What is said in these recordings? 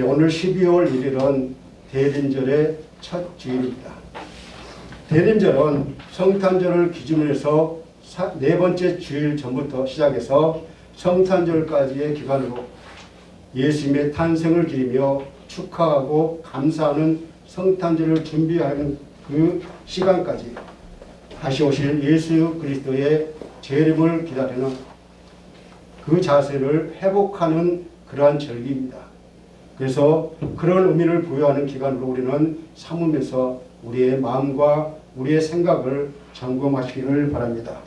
오늘 12월 1일은 대림절의 첫 주일입니다. 대림절은 성탄절을 기준으로 해서 네 번째 주일 전부터 시작해서 성탄절까지의 기간으로 예수님의 탄생을 기리며 축하하고 감사하는 성탄절을 준비하는 그 시간까지 다시 오실 예수 그리스도의 재림을 기다리는 그 자세를 회복하는 그러한 절기입니다. 그래서 그런 의미를 부여하는 기간으로 우리는 삼으면서 우리의 마음과 우리의 생각을 점검하시기를 바랍니다.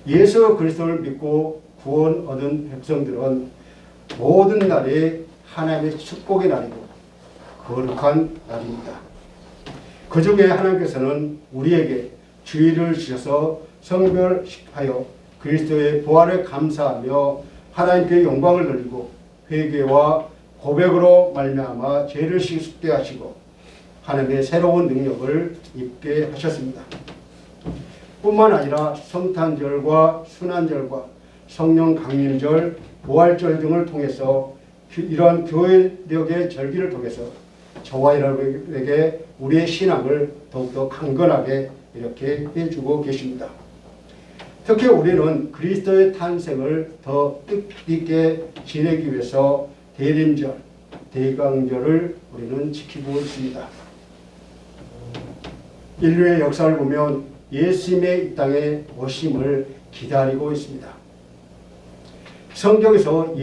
예수 그리스도를 믿고 구원 얻은 백성들은 모든 날이 하나님의 축복의 날이고 거룩한 날입니다. 그 중에 하나님께서는 우리에게 주일을 주셔서 성별하여 그리스도의 부활에 감사하며 하나님께 영광을 돌리고 회개와 고백으로 말미암아 죄를 씻게 하시고 하나님의 새로운 능력을 입게 하셨습니다. 뿐만 아니라 성탄절과 순환절과 성령 강림절, 부활절 등을 통해서 이러한 교회력의 절기를 통해서 저와 여러분에게 우리의 신앙을 더욱더 강건하게 이렇게 해주고 계십니다. 특히 우리는 그리스도의 탄생을 더 뜻있게 지내기 위해서 대림절, 대강절을 우리는 지키고 있습니다. 인류의 역사를 보면 예수님의 이 땅에 오심을 기다리고 있습니다. 성경에서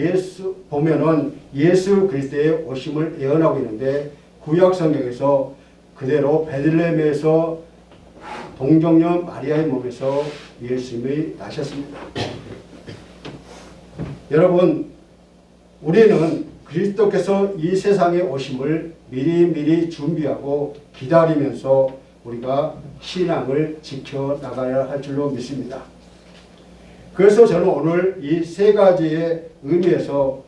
보면은 예수 그리스도의 오심을 예언하고 있는데 구약 성경에서 그대로 베들레헴에서 동정녀 마리아의 몸에서 예수님이 나셨습니다. 여러분, 우리는 그리스도께서 이 세상에 오심을 미리미리 준비하고 기다리면서 우리가 신앙을 지켜나가야 할 줄로 믿습니다. 그래서 저는 오늘 이 세 가지의 의미에서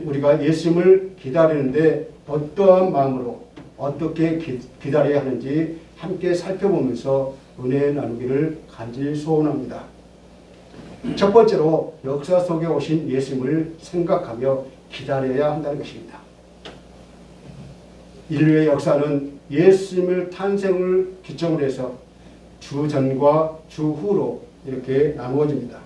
우리가 예수님을 기다리는데 어떠한 마음으로 어떻게 기다려야 하는지 함께 살펴보면서 은혜 나누기를 간절히 소원합니다. 첫 번째로 역사 속에 오신 예수님을 생각하며 기다려야 한다는 것입니다. 인류의 역사는 예수님을 탄생을 기점으로 해서 주 전과 주 후로 이렇게 나누어집니다.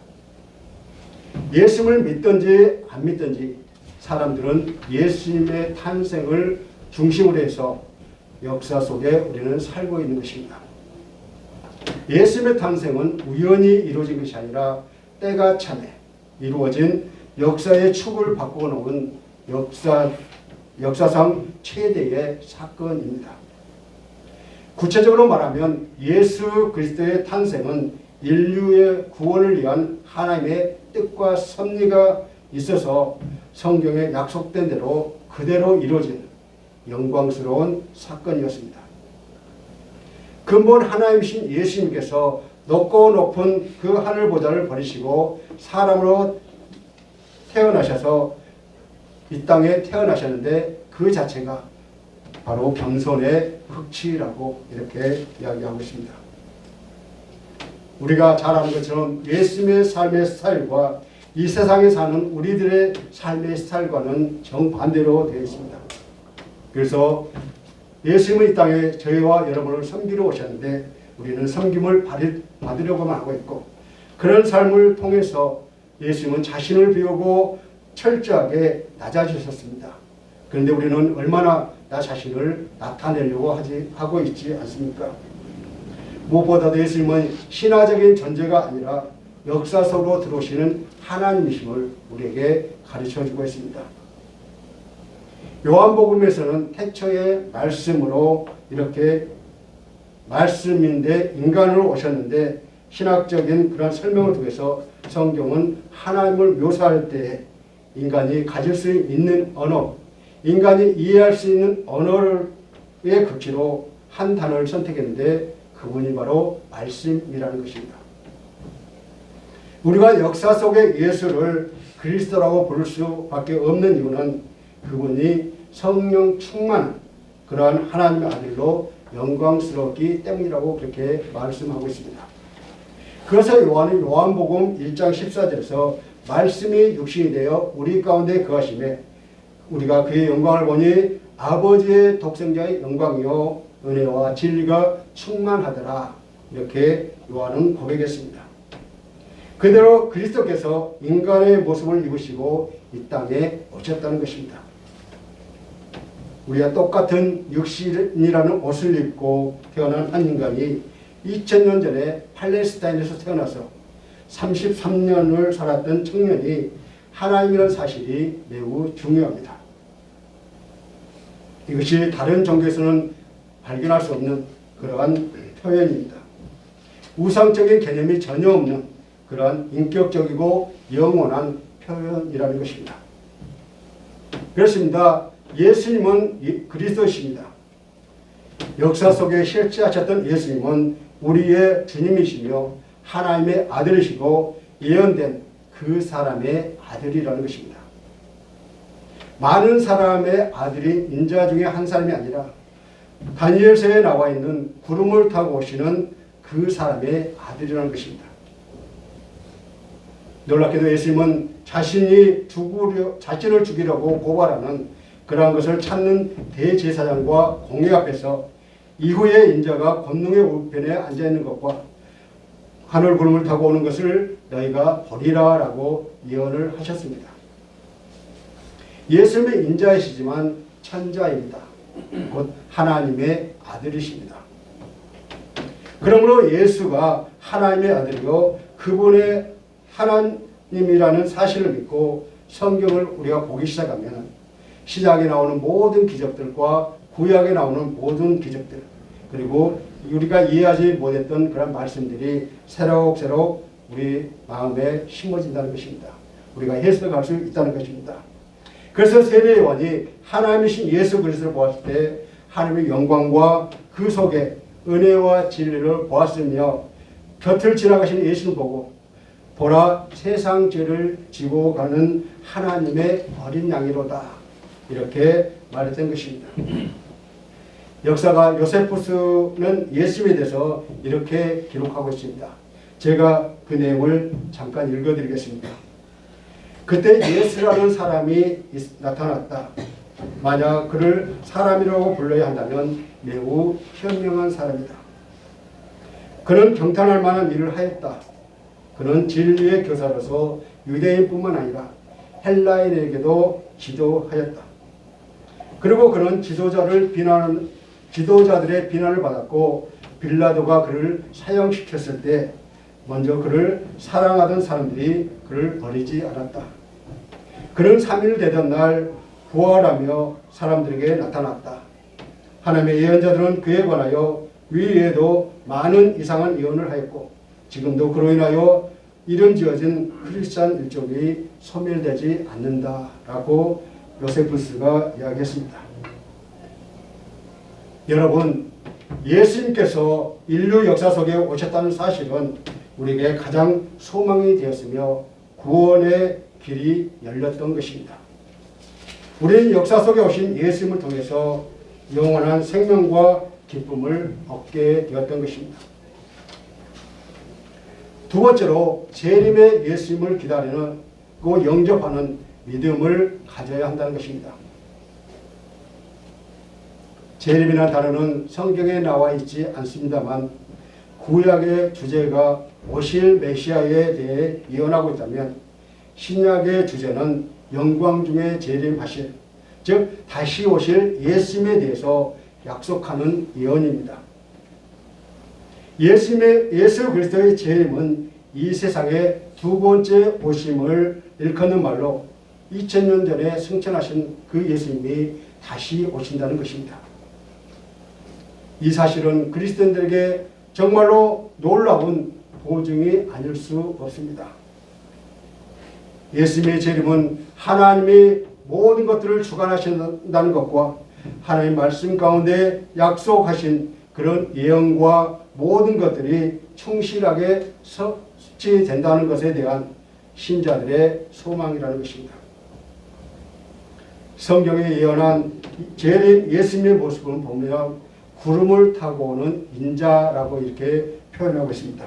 예수님을 믿든지 안 믿든지 사람들은 예수님의 탄생을 중심으로 해서 역사 속에 우리는 살고 있는 것입니다. 예수님의 탄생은 우연히 이루어진 것이 아니라 때가 참에 이루어진 역사의 축을 바꿔놓은 역사상 최대의 사건입니다. 구체적으로 말하면 예수 그리스도의 탄생은 인류의 구원을 위한 하나님의 뜻과 섭리가 있어서 성경에 약속된 대로 그대로 이루어진 영광스러운 사건이었습니다. 근본 하나님이신 예수님께서 높고 높은 그 하늘 보좌를 버리시고 사람으로 태어나셔서 이 땅에 태어나셨는데 그 자체가 바로 겸손의 흑치라고 이렇게 이야기하고 있습니다. 우리가 잘 아는 것처럼 예수님의 삶의 스타일과 이 세상에 사는 우리들의 삶의 스타일과는 정반대로 되어 있습니다. 그래서 예수님은 이 땅에 저희와 여러분을 섬기러 오셨는데 우리는 섬김을 받으려고만 하고 있고 그런 삶을 통해서 예수님은 자신을 비우고 철저하게 낮아지셨습니다. 그런데 우리는 얼마나 나 자신을 나타내려고 하고 있지 않습니까? 무엇보다도 예수님은 신화적인 존재가 아니라 역사 속으로 들어오시는 하나님이심을 우리에게 가르쳐주고 있습니다. 요한복음에서는 태초의 말씀으로 이렇게 말씀인데 인간으로 오셨는데 신학적인 그런 설명을 통해서 성경은 하나님을 묘사할 때 인간이 가질 수 있는 언어, 인간이 이해할 수 있는 언어의 극치로 한 단어를 선택했는데 그분이 바로 말씀이라는 것입니다. 우리가 역사 속의 예수를 그리스도라고 부를 수밖에 없는 이유는 그분이 성령 충만한 그러한 하나님의 아들로 영광스럽기 때문이라고 그렇게 말씀하고 있습니다. 그래서 요한복음 1장 14절에서 말씀이 육신이 되어 우리 가운데 거하심에 우리가 그의 영광을 보니 아버지의 독생자의 영광이요 은혜와 진리가 충만하더라. 이렇게 요한은 고백했습니다. 그대로 그리스도께서 인간의 모습을 입으시고 이 땅에 오셨다는 것입니다. 우리가 똑같은 육신이라는 옷을 입고 태어난 한 인간이 2000년 전에 팔레스타인에서 태어나서 33년을 살았던 청년이 하나님이라는 사실이 매우 중요합니다. 이것이 다른 종교에서는 발견할 수 없는 그러한 표현입니다. 우상적인 개념이 전혀 없는 그러한 인격적이고 영원한 표현이라는 것입니다. 그렇습니다. 예수님은 그리스도이십니다. 역사 속에 실제하셨던 예수님은 우리의 주님이시며 하나님의 아들이시고 예언된 그 사람의 아들이라는 것입니다. 많은 사람의 아들인 인자 중에 한 사람이 아니라 다니엘서에 나와 있는 구름을 타고 오시는 그 사람의 아들이라는 것입니다. 놀랍게도 예수님은 자신을 죽이려고 고발하는 그러한 것을 찾는 대제사장과 공회 앞에서 이후에 인자가 권능의 우편에 앉아있는 것과 하늘 구름을 타고 오는 것을 너희가 보리라 라고 예언을 하셨습니다. 예수님은 인자이시지만 천자입니다. 곧 하나님의 아들이십니다. 그러므로 예수가 하나님의 아들이요 그분의 하나님이라는 사실을 믿고 성경을 우리가 보기 시작하면 시작에 나오는 모든 기적들과 구약에 나오는 모든 기적들 그리고 우리가 이해하지 못했던 그런 말씀들이 새록새록 우리 마음에 심어진다는 것입니다. 우리가 해석할 수 있다는 것입니다. 그래서 세례 요한이 하나님이신 예수 그리스도를 보았을 때 하나님의 영광과 그 속에 은혜와 진리를 보았으며 곁을 지나가신 예수를 보고 보라 세상 죄를 지고 가는 하나님의 어린 양이로다 이렇게 말했던 것입니다. 역사가 요세푸스는 예수님에 대해서 이렇게 기록하고 있습니다. 제가 그 내용을 잠깐 읽어드리겠습니다. 그때 예수라는 사람이 나타났다. 만약 그를 사람이라고 불러야 한다면 매우 현명한 사람이다. 그는 경탄할 만한 일을 하였다. 그는 진리의 교사로서 유대인뿐만 아니라 헬라인에게도 지도하였다. 그리고 그는 지도자들의 비난을 받았고 빌라도가 그를 사형시켰을 때 먼저 그를 사랑하던 사람들이 그를 버리지 않았다. 그는 3일 되던 날 부활하며 사람들에게 나타났다. 하나님의 예언자들은 그에 관하여 위에도 많은 이상한 예언을 하였고 지금도 그로 인하여 이름 지어진 크리스찬 일족이 소멸되지 않는다라고 요세푸스가 이야기했습니다. 여러분, 예수님께서 인류 역사 속에 오셨다는 사실은 우리에게 가장 소망이 되었으며 구원의 길이 열렸던 것입니다. 우리는 역사 속에 오신 예수님을 통해서 영원한 생명과 기쁨을 얻게 되었던 것입니다. 두 번째로 재림의 예수님을 기다리는 그 영접하는 믿음을 가져야 한다는 것입니다. 재림이라는 단어는 성경에 나와 있지 않습니다만 구약의 주제가 오실 메시아에 대해 예언하고 있다면 신약의 주제는 영광 중에 재림하실 즉 다시 오실 예수님에 대해서 약속하는 예언입니다. 예수 그리스도의 재림은 이 세상의 두 번째 오심을 일컫는 말로 2000년 전에 승천하신 그 예수님이 다시 오신다는 것입니다. 이 사실은 그리스도인들에게 정말로 놀라운 보증이 아닐 수 없습니다. 예수님의 재림은 하나님이 모든 것들을 주관하신다는 것과 하나님 말씀 가운데 약속하신 그런 예언과 모든 것들이 충실하게 성취된다는 것에 대한 신자들의 소망이라는 것입니다. 성경에 예언한 재림 예수님의 모습을 보면 구름을 타고 오는 인자라고 이렇게 표현하고 있습니다.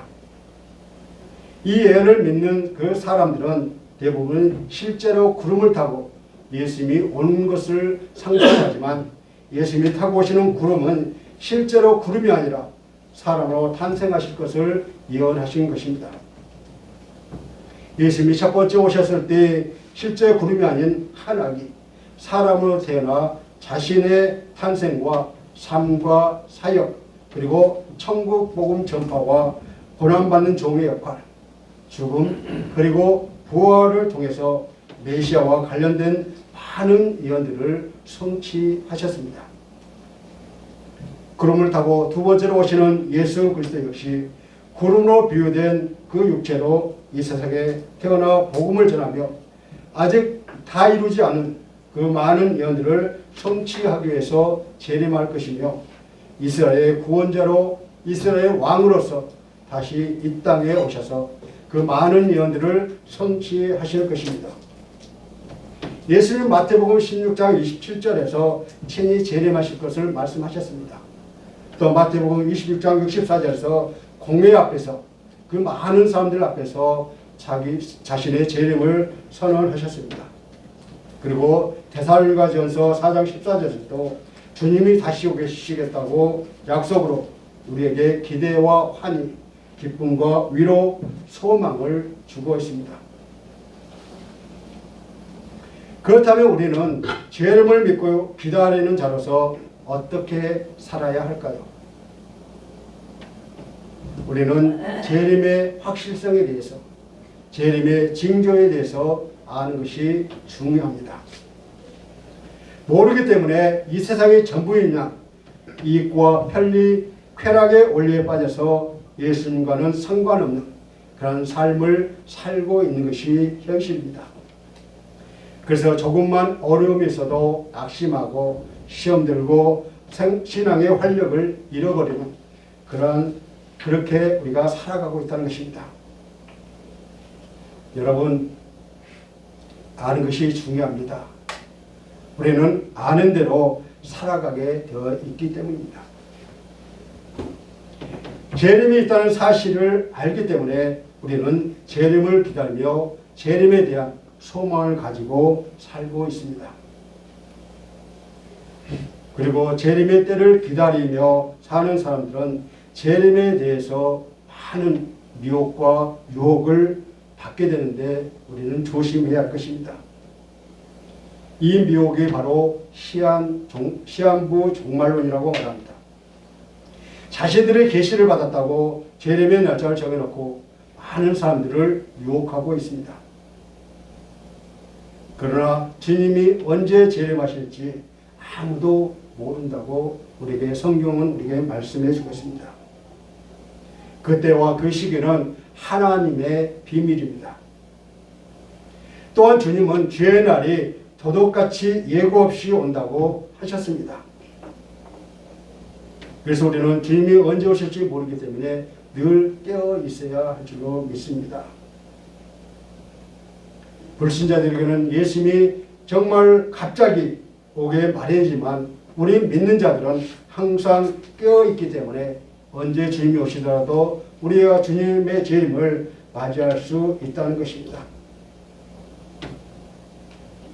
이 예언을 믿는 그 사람들은 대부분 실제로 구름을 타고 예수님이 오는 것을 상상하지만 예수님이 타고 오시는 구름은 실제로 구름이 아니라 사람으로 탄생하실 것을 예언하신 것입니다. 예수님이 첫 번째 오셨을 때 실제 구름이 아닌 한악이 사람으로 태어나 자신의 탄생과 삶과 사역 그리고 천국 복음 전파와 고난받는 종의 역할, 죽음 그리고 부활을 통해서 메시아와 관련된 많은 예언들을 성취하셨습니다. 구름을 타고 두 번째로 오시는 예수 그리스도 역시 구름으로 비유된 그 육체로 이 세상에 태어나 복음을 전하며 아직 다 이루지 않은 그 많은 예언들을 성취하기 위해서 재림할 것이며 이스라엘의 구원자로 이스라엘의 왕으로서 다시 이 땅에 오셔서 그 많은 예언들을 성취하실 것입니다. 예수님 마태복음 16장 27절에서 친히 재림하실 것을 말씀하셨습니다. 또 마태복음 26장 64절에서 공회 앞에서 그 많은 사람들 앞에서 자신의 재림을 선언하셨습니다. 그리고 데살로니가전서 4장 14절에서도 주님이 다시 오시겠다고 약속으로 우리에게 기대와 환희, 기쁨과 위로, 소망을 주고 있습니다. 그렇다면 우리는 재림을 믿고 기다리는 자로서 어떻게 살아야 할까요? 우리는 재림의 확실성에 대해서, 재림의 징조에 대해서 아는 것이 중요합니다. 모르기 때문에 이 세상의 전부인 양, 이익과 편리, 쾌락의 원리에 빠져서 예수님과는 상관없는 그런 삶을 살고 있는 것이 현실입니다. 그래서 조금만 어려움이 있어도 낙심하고 시험 들고 신앙의 활력을 잃어버리는 그렇게 우리가 살아가고 있다는 것입니다. 여러분, 아는 것이 중요합니다. 우리는 아는 대로 살아가게 되어 있기 때문입니다. 재림이 있다는 사실을 알기 때문에 우리는 재림을 기다리며 재림에 대한 소망을 가지고 살고 있습니다. 그리고 재림의 때를 기다리며 사는 사람들은 재림에 대해서 많은 미혹과 유혹을 받게 되는데 우리는 조심해야 할 것입니다. 이 미혹이 바로 시한부 종말론이라고 말합니다. 자신들의 계시를 받았다고 재림의 날짜를 정해놓고 많은 사람들을 유혹하고 있습니다. 그러나 주님이 언제 재림하실지 아무도 모른다고 우리에게 성경은 우리에게 말씀해 주고 있습니다. 그때와 그 시기는 하나님의 비밀입니다. 또한 주님은 주의 날이 도둑같이 예고 없이 온다고 하셨습니다. 그래서 우리는 주님이 언제 오실지 모르기 때문에 늘 깨어 있어야 할 줄로 믿습니다. 불신자들에게는 예수님이 정말 갑자기 오게 마련이지만 우리 믿는 자들은 항상 깨어 있기 때문에 언제 주님이 오시더라도 우리가 주님의 재림을 맞이할 수 있다는 것입니다.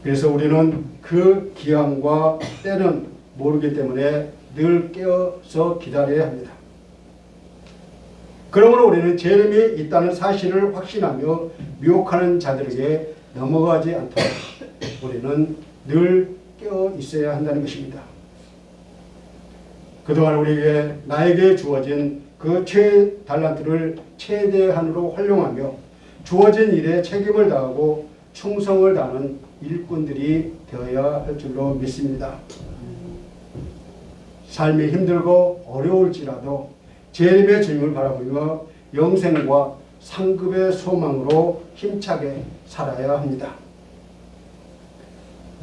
그래서 우리는 그 기한과 때는 모르기 때문에 늘 깨어서 기다려야 합니다. 그러므로 우리는 재림이 있다는 사실을 확신하며 미혹하는 자들에게 넘어가지 않도록 우리는 늘 깨어 있어야 한다는 것입니다. 그동안 우리에게 나에게 주어진 그 달란트를 최대한으로 활용하며 주어진 일에 책임을 다하고 충성을 다하는 일꾼들이 되어야 할 줄로 믿습니다. 삶이 힘들고 어려울지라도 재림의 주님을 바라보며 영생과 상급의 소망으로 힘차게 살아야 합니다.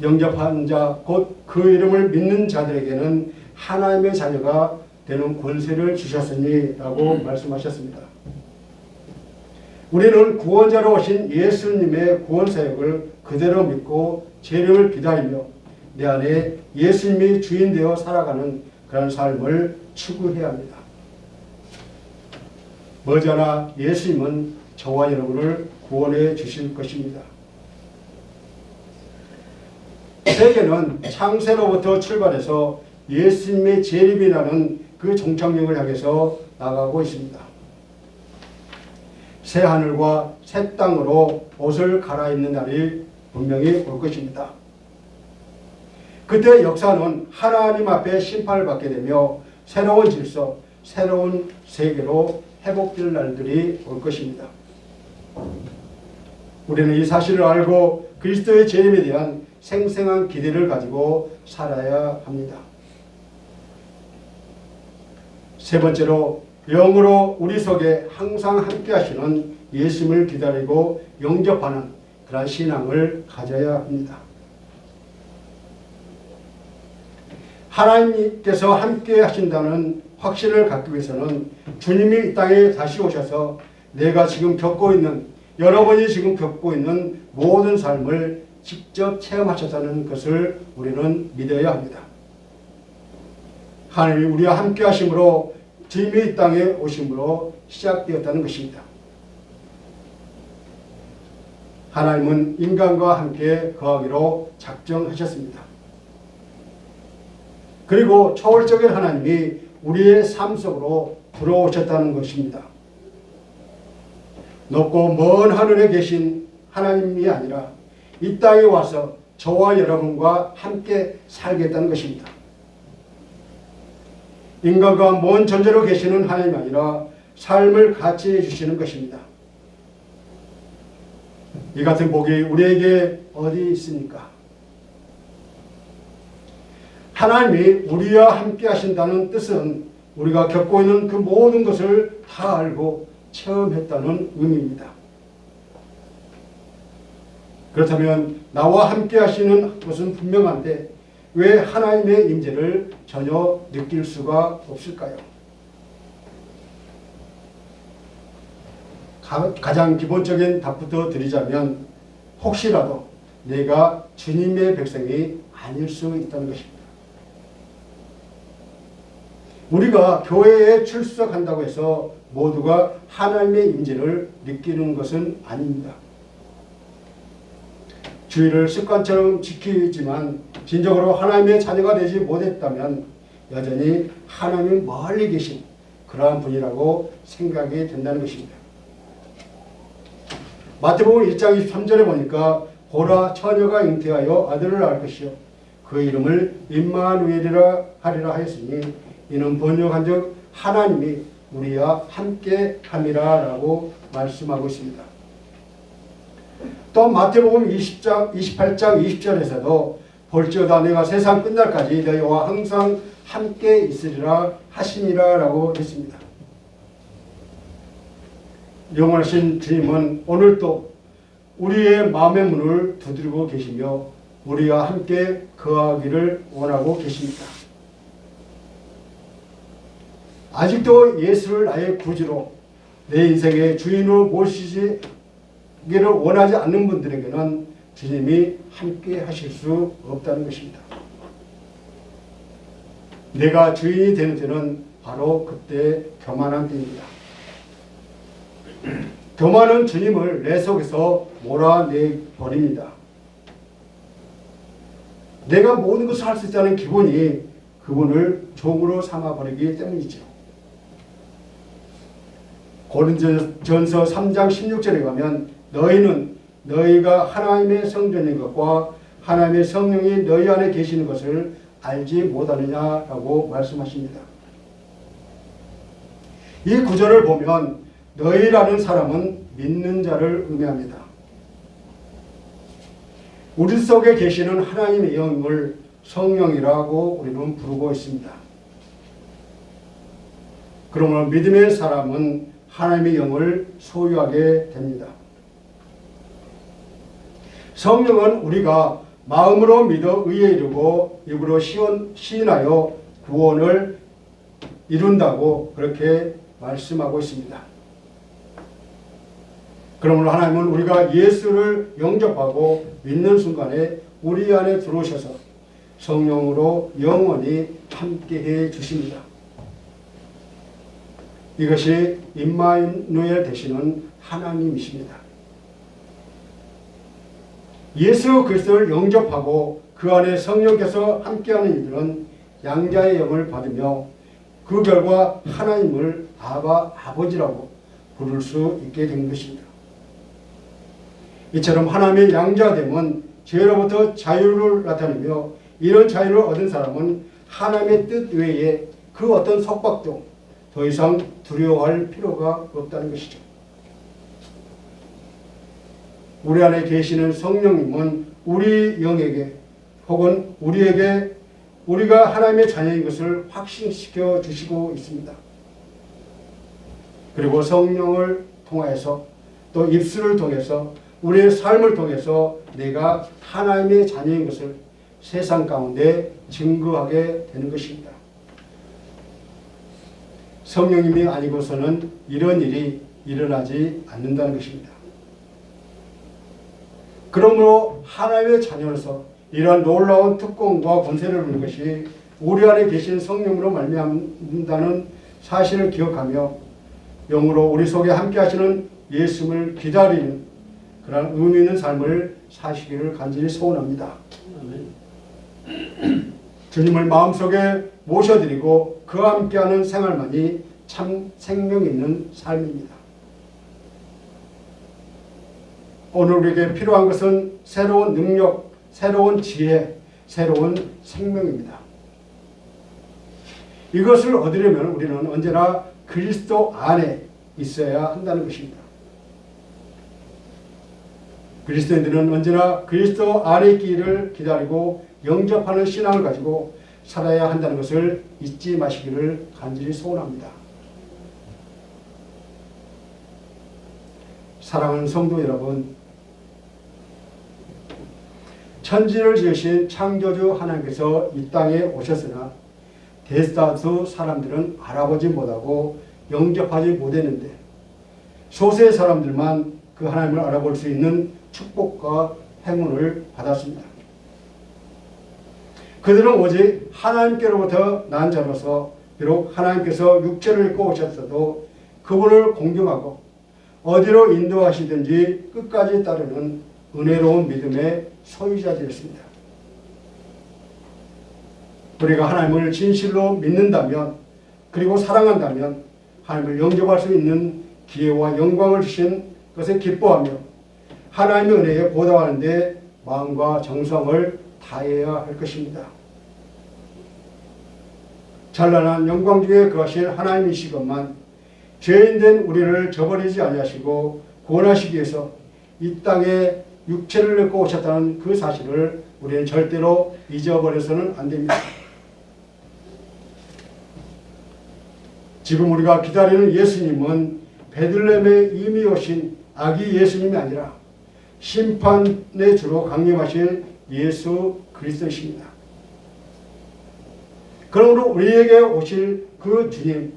영접한 자, 곧 그 이름을 믿는 자들에게는 하나님의 자녀가 되는 권세를 주셨으니 라고 말씀하셨습니다. 우리는 구원자로 오신 예수님의 구원사역을 그대로 믿고 재림을 기다리며 내 안에 예수님이 주인 되어 살아가는 그런 삶을 추구해야 합니다. 머지않아 예수님은 저와 여러분을 구원해 주실 것입니다. 세계는 창세로부터 출발해서 예수님의 재림이라는 그 종착역을 향해서 나가고 있습니다. 새 하늘과 새 땅으로 옷을 갈아입는 날이 분명히 올 것입니다. 그때 역사는 하나님 앞에 심판을 받게 되며 새로운 질서, 새로운 세계로 회복될 날들이 올 것입니다. 우리는 이 사실을 알고 그리스도의 재림에 대한 생생한 기대를 가지고 살아야 합니다. 세 번째로, 영으로 우리 속에 항상 함께 하시는 예수님을 기다리고 영접하는 그런 신앙을 가져야 합니다. 하나님께서 함께 하신다는 확신을 갖기 위해서는 주님이 이 땅에 다시 오셔서 내가 지금 겪고 있는, 여러분이 지금 겪고 있는 모든 삶을 직접 체험하셨다는 것을 우리는 믿어야 합니다. 하나님이 우리와 함께 하심으로 주님이 이 땅에 오심으로 시작되었다는 것입니다. 하나님은 인간과 함께 거하기로 작정하셨습니다. 그리고 초월적인 하나님이 우리의 삶 속으로 들어오셨다는 것입니다. 높고 먼 하늘에 계신 하나님이 아니라 이 땅에 와서 저와 여러분과 함께 살겠다는 것입니다. 인간과 먼 존재로 계시는 하나님이 아니라 삶을 같이 해주시는 것입니다. 이 같은 복이 우리에게 어디 있습니까? 하나님이 우리와 함께 하신다는 뜻은 우리가 겪고 있는 그 모든 것을 다 알고 체험했다는 의미입니다. 그렇다면 나와 함께 하시는 것은 분명한데 왜 하나님의 임재를 전혀 느낄 수가 없을까요? 가장 기본적인 답부터 드리자면 혹시라도 내가 주님의 백성이 아닐 수 있다는 것입니다. 우리가 교회에 출석한다고 해서 모두가 하나님의 임재를 느끼는 것은 아닙니다. 주의를 습관처럼 지키지만 진정으로 하나님의 자녀가 되지 못했다면 여전히 하나님 멀리 계신 그러한 분이라고 생각이 된다는 것입니다. 마태복음 1장 23절에 보니까 보라 처녀가 잉태하여 아들을 낳을 것이요 그 이름을 임마누엘이라 하리라 하였으니 이는 번역한즉 하나님이 우리와 함께 함이라 라고 말씀하고 있습니다. 또 마태복음 28장 20절에서도 볼지어다 내가 세상 끝날까지 너희와 항상 함께 있으리라 하시니라 라고 했습니다. 영원하신 주님은 오늘도 우리의 마음의 문을 두드리고 계시며 우리와 함께 거하기를 원하고 계십니다. 아직도 예수를 나의 구주로 내 인생의 주인으로 모시기를 원하지 않는 분들에게는 주님이 함께 하실 수 없다는 것입니다. 내가 주인이 되는 때는 바로 그때 교만한 때입니다. 교만은 주님을 내 속에서 몰아내버립니다. 내가 모든 것을 할 수 있다는 기본이 그분을 종으로 삼아버리기 때문이죠. 고린도전서 3장 16절에 가면 너희는 너희가 하나님의 성전인 것과 하나님의 성령이 너희 안에 계시는 것을 알지 못하느냐라고 말씀하십니다. 이 구절을 보면 너희라는 사람은 믿는 자를 의미합니다. 우리 속에 계시는 하나님의 영을 성령이라고 우리는 부르고 있습니다. 그러므로 믿음의 사람은 하나님의 영을 소유하게 됩니다. 성령은 우리가 마음으로 믿어 의에 이르고 입으로 시인하여 구원을 이룬다고 그렇게 말씀하고 있습니다. 그러므로 하나님은 우리가 예수를 영접하고 믿는 순간에 우리 안에 들어오셔서 성령으로 영원히 함께해 주십니다. 이것이 임마누엘 되시는 하나님이십니다. 예수 그리스도를 영접하고 그 안에 성령께서 함께하는 이들은 양자의 영을 받으며 그 결과 하나님을 아버지라고 부를 수 있게 된 것입니다. 이처럼 하나님의 양자됨은 죄로부터 자유를 나타내며 이런 자유를 얻은 사람은 하나님의 뜻 외에 그 어떤 속박도 더 이상 두려워할 필요가 없다는 것이죠. 우리 안에 계시는 성령님은 우리 영에게 혹은 우리에게 우리가 하나님의 자녀인 것을 확신시켜 주시고 있습니다. 그리고 성령을 통해서 또 입술을 통해서 우리의 삶을 통해서 내가 하나님의 자녀인 것을 세상 가운데 증거하게 되는 것입니다. 성령님이 아니고서는 이런 일이 일어나지 않는다는 것입니다. 그러므로 하나님의 자녀로서 이러한 놀라운 특권과 권세를 누리는 것이 우리 안에 계신 성령으로 말미암는다는 사실을 기억하며 영으로 우리 속에 함께 하시는 예수님을 기다리는 그런 의미 있는 삶을 사시기를 간절히 소원합니다. 주님을 마음속에 모셔드리고 그와 함께하는 생활만이 참 생명 있는 삶입니다. 오늘 우리에게 필요한 것은 새로운 능력, 새로운 지혜, 새로운 생명입니다. 이것을 얻으려면 우리는 언제나 그리스도 안에 있어야 한다는 것입니다. 그리스도인들은 언제나 그리스도 안에 있기를 기다리고 영접하는 신앙을 가지고 살아야 한다는 것을 잊지 마시기를 간절히 소원합니다. 사랑하는 성도 여러분, 천지를 지으신 창조주 하나님께서 이 땅에 오셨으나 대다수 사람들은 알아보지 못하고 영접하지 못했는데 소수의 사람들만 그 하나님을 알아볼 수 있는 축복과 행운을 받았습니다. 그들은 오직 하나님께로부터 난 자로서 비록 하나님께서 육체를 입고 오셨어도 그분을 공경하고 어디로 인도하시든지 끝까지 따르는 은혜로운 믿음의 소유자들이었습니다. 우리가 하나님을 진실로 믿는다면 그리고 사랑한다면 하나님을 영접할 수 있는 기회와 영광을 주신 것에 기뻐하며 하나님의 은혜에 보답하는 데 마음과 정성을 다해야 할 것입니다. 찬란한 영광 중에 거하신 하나님이시건만 죄인된 우리를 저버리지 아니하시고 구원하시기 위해서 이 땅에 육체를 입고 오셨다는 그 사실을 우리는 절대로 잊어버려서는 안 됩니다. 지금 우리가 기다리는 예수님은 베들레헴에 이미 오신 아기 예수님이 아니라 심판의 주로 강림하실 예수 그리스도이십니다. 그러므로 우리에게 오실 그 주님,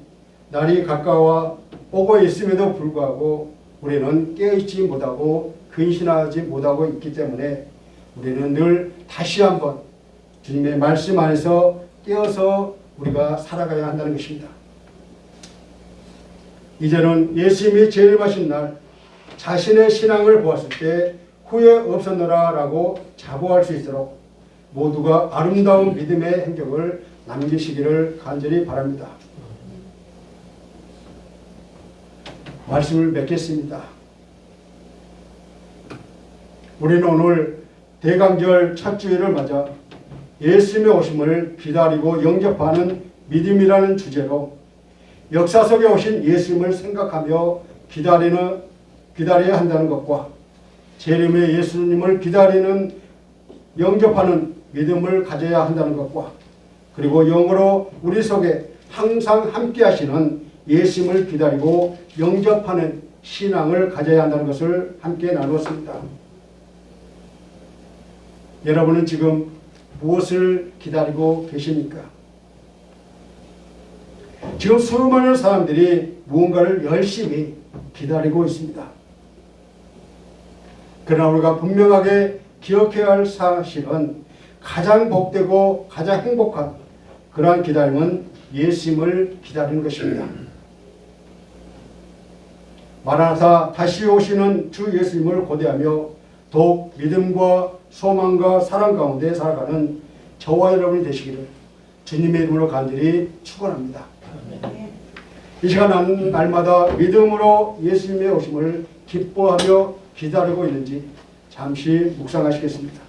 날이 가까워 오고 있음에도 불구하고 우리는 깨어있지 못하고 근신하지 못하고 있기 때문에 우리는 늘 다시 한번 주님의 말씀 안에서 깨어서 우리가 살아가야 한다는 것입니다. 이제는 예수님이 재림하신 날 자신의 신앙을 보았을 때 후회 없었노라 라고 자부할 수 있도록 모두가 아름다운 믿음의 행적을 남기시기를 간절히 바랍니다. 말씀을 맺겠습니다. 우리는 오늘 대강절 첫 주일을 맞아 예수님의 오심을 기다리고 영접하는 믿음이라는 주제로 역사 속에 오신 예수님을 생각하며 기다려야 한다는 것과 재림의 예수님을 기다리는 영접하는 믿음을 가져야 한다는 것과 그리고 영으로 우리 속에 항상 함께 하시는 예수님을 기다리고 영접하는 신앙을 가져야 한다는 것을 함께 나누었습니다. 여러분은 지금 무엇을 기다리고 계십니까? 지금 수많은 사람들이 무언가를 열심히 기다리고 있습니다. 그러나 우리가 분명하게 기억해야 할 사실은 가장 복되고 가장 행복한 그러한 기다림은 예수님을 기다리는 것입니다. 마라나타 다시 오시는 주 예수님을 고대하며 더욱 믿음과 소망과 사랑 가운데 살아가는 저와 여러분이 되시기를 주님의 이름으로 간절히 축원합니다. 이 시간 날마다 믿음으로 예수님의 오심을 기뻐하며 기다리고 있는지 잠시 묵상하시겠습니다.